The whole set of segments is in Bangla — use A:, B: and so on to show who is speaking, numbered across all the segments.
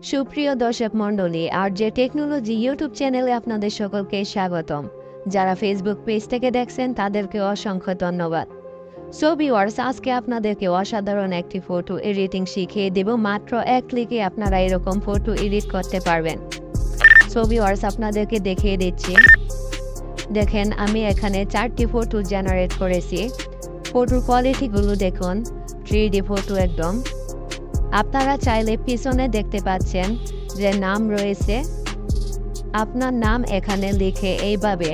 A: সুপ্রিয় দর্শক মণ্ডলী, আর যে টেকনোলজি ইউটিউব চ্যানেলে আপনাদের সকলকে স্বাগতম। যারা ফেসবুক পেজ থেকে দেখছেন তাদেরকে অসংখ্য ধন্যবাদ। সো ভিউয়ার্স, আজকে আপনাদেরকে অসাধারণ একটি ফটো এডিটিং শিখিয়ে দেব। মাত্র এক ক্লিকে আপনারা এরকম ফটো এডিট করতে পারবেন। সো ভিউয়ার্স, আপনাদেরকে দেখিয়ে দিচ্ছি। দেখেন, আমি এখানে 4টি ফটো জেনারেট করেছি। ফটোর কোয়ালিটিগুলো দেখুন, 3D ফটো একদম। আপনারা চাইলে পিছনে দেখতে পাচ্ছেন যে নাম রয়েছে, আপনার নাম এখানে লিখে এইভাবে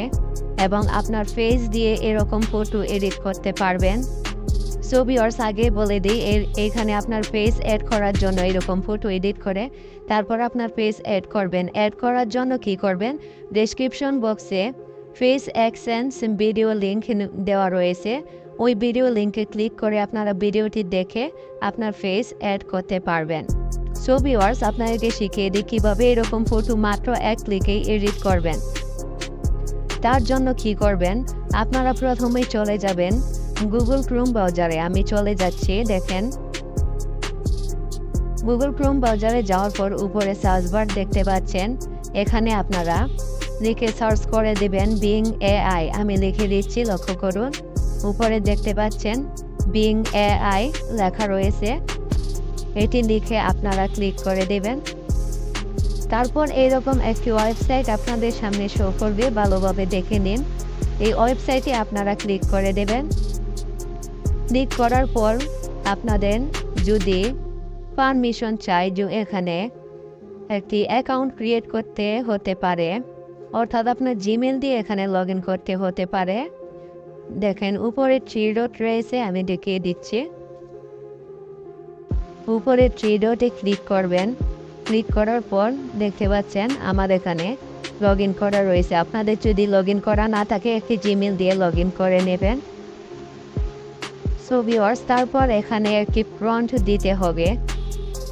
A: এবং আপনার ফেস দিয়ে এরকম ফটো এডিট করতে পারবেন। সো ভিউয়ার্স, আগে বলে দিই, এইখানে আপনার ফেস অ্যাড করার জন্য এরকম ফটো এডিট করে তারপর আপনার ফেস অ্যাড করবেন। অ্যাড করার জন্য কি করবেন, ডেসক্রিপশন বক্সে ফেস এক্সচেঞ্জ ভিডিও লিঙ্ক দেওয়া রয়েছে। ওই ভিডিও লিঙ্কে ক্লিক করে আপনারা ভিডিওটি দেখে আপনার ফেস অ্যাড করতে পারবেন। সো ভিউয়ার্স, আপনাদেরকে শিখিয়ে দিই কীভাবে এরকম ফটো মাত্র এক ক্লিকেই এডিট করবেন। তার জন্য কি করবেন, আপনারা প্রথমেই চলে যাবেন গুগল ক্রোম ব্রাউজারে। আমি চলে যাচ্ছি। দেখেন, গুগল ক্রোম ব্রাউজারে যাওয়ার পর উপরে সার্চ বার দেখতে পাচ্ছেন। এখানে আপনারা লিখে সার্চ করে দেবেন বিং এআই। আমি লিখে দিচ্ছি, লক্ষ্য করুন উপরে দেখতে পাচ্ছেন বিং এআই লেখা রয়েছে। এটি লিখে আপনারা ক্লিক করে দেবেন। তারপর এইরকম একটি ওয়েবসাইট আপনাদের সামনে শো করবে, ভালোভাবে দেখে নিন। এই ওয়েবসাইটে আপনারা ক্লিক করে দেবেন। ক্লিক করার পর আপনাদের যদি পারমিশন চাই যে এখানে একটি অ্যাকাউন্ট ক্রিয়েট করতে হতে পারে, অর্থাৎ আপনার জিমেল দিয়ে এখানে লগ ইন করতে হতে পারে। দেখেন উপরে 3 ডট রয়েছে, আমি দেখিয়ে দিচ্ছি। উপরে 3 ডটে ক্লিক করবেন। ক্লিক করার পর দেখতে পাচ্ছেন আমার এখানে লগ ইন করা রয়েছে। আপনাদের যদি লগ ইন করা না থাকে একটি জিমেল দিয়ে লগ ইন করে নেবেন। সো ভিউয়ার্স, তারপর এখানে একটি প্রম্পট দিতে হবে।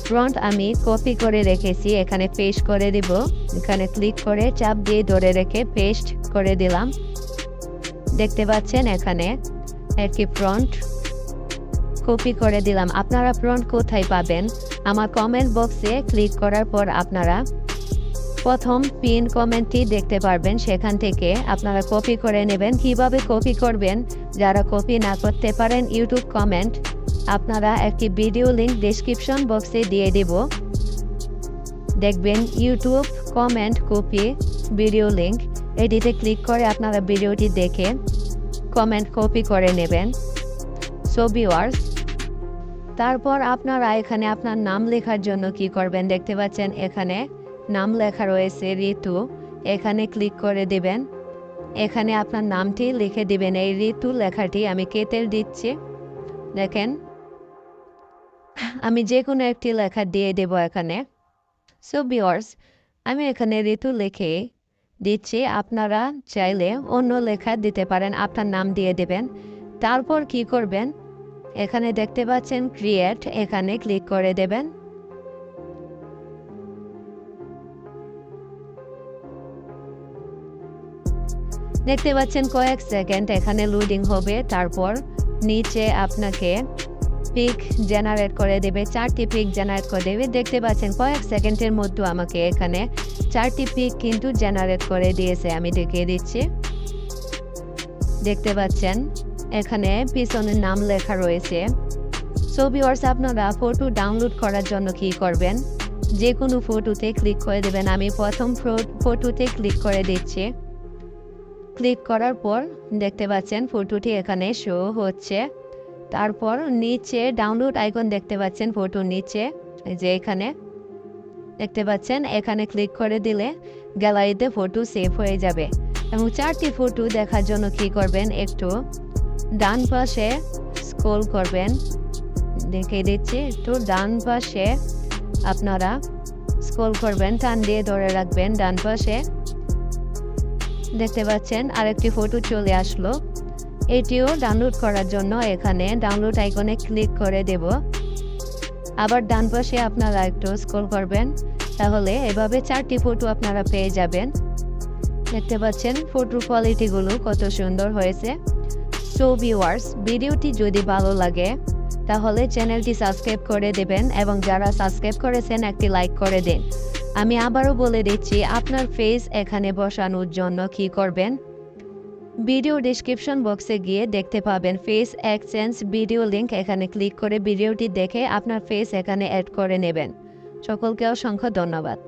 A: প্রম্পট আমি কপি করে রেখেছি, এখানে পেস্ট করে দিব। এখানে ক্লিক করে চাপ দিয়ে ধরে রেখে পেস্ট করে দিলাম। দেখতে পাচ্ছেন এখানে একটি প্রম্পট কপি করে দিলাম। আপনারা প্রম্পট কোথায় পাবেন, আমার কমেন্ট বক্সে ক্লিক করার পর আপনারা প্রথম পিন কমেন্টটি দেখতে পারবেন, সেখান থেকে আপনারা কপি করে নেবেন। কিভাবে কপি করবেন, যারা কপি না করতে পারেন ইউটিউব কমেন্ট, আপনারা একটি ভিডিও লিঙ্ক ডেসক্রিপশন বক্সে দিয়ে দেব। দেখবেন YouTube comment copy video link, এটিতে ক্লিক করে আপনারা ভিডিওটি দেখে কমেন্ট কপি করে নেবেন। সো ভিউয়ার্স, তারপর আপনারা এখানে আপনার নাম লেখার জন্য কি করবেন, দেখতে পাচ্ছেন এখানে নাম লেখা রয়েছে ঋতু। এখানে ক্লিক করে দিবেন। এখানে আপনার নামটি লিখে দিবেন। এই ঋতু লেখাটি আমি কেটে দিচ্ছি। দেখেন, আমি যে কোনো একটি লেখা দিয়ে দেব এখানে। সো ভিউয়ার্স, আমি এখানে ঋতু লিখে দিচ্ছি। আপনারা চাইলে অন্য লেখা দিতে পারেন, আপনার নাম দিয়ে দেবেন। তারপর কি করবেন, এখানে দেখতে পাচ্ছেন ক্রিয়েট, এখানে ক্লিক করে দেবেন। দেখতে পাচ্ছেন কয়েক সেকেন্ড এখানে লোডিং হবে। তারপর নিচে আপনাকে পিক জেনারেট করে দেবে, 4টি পিক জেনারেট করে দেবে। দেখতে পাচ্ছেন কয়েক সেকেন্ডের মধ্যে আমাকে এখানে 4টি পিক কিন্তু জেনারেট করে দিয়েছে। আমি দেখিয়ে দিচ্ছি। দেখতে পাচ্ছেন এখানে পিছনের নাম লেখা রয়েছে। সো ভিউয়ার্স, আপনারা ফটো ডাউনলোড করার জন্য কি করবেন, যে কোনো ফটোতে ক্লিক করে দেবেন। আমি প্রথম ফটোতে ক্লিক করে দিচ্ছি। ক্লিক করার পর দেখতে পাচ্ছেন ফটোটি এখানে শো হচ্ছে। তারপর নিচে ডাউনলোড আইকন দেখতে পাচ্ছেন ফটোর নিচে, যে এখানে দেখতে পাচ্ছেন, এখানে ক্লিক করে দিলে গ্যালারিতে ফটো সেভ হয়ে যাবে। এবং 4টি ফটো দেখার জন্য কি করবেন, একটু ডান পাশে স্ক্রল করবেন। দেখিয়ে দিচ্ছি, একটু ডান পাশে আপনারা স্ক্রল করবেন, টান দিয়ে ধরে রাখবেন। ডান পাশে দেখতে পাচ্ছেন আরেকটি ফটো চলে আসলো। এটিও ডাউনলোড করার জন্য এখানে ডাউনলোড আইকনে ক্লিক করে দেব। আবার ডান পাশে আপনারা একটু স্ক্রল করবেন, তাহলে এভাবে 4টি ফটো আপনারা পেয়ে যাবেন। দেখতে পাচ্ছেন ফটোর কোয়ালিটিগুলো কত সুন্দর হয়েছে। সো ভিউয়ার্স, ভিডিওটি যদি ভালো লাগে তাহলে চ্যানেলটি সাবস্ক্রাইব করে দেবেন এবং যারা সাবস্ক্রাইব করেছেন একটি লাইক করে দিন। আমি আবারও বলে দিচ্ছি আপনার ফেস এখানে বসানোর জন্য কী করবেন। ভিডিও ডেসক্রিপশন বক্সে গিয়ে দেখতে পাবেন ফেস এক্সচেঞ্জ ভিডিও লিংক, এখানে ক্লিক করে ভিডিওটি দেখে আপনার ফেস এখানে অ্যাড করে নেবেন। সকলকে অসংখ্য ধন্যবাদ।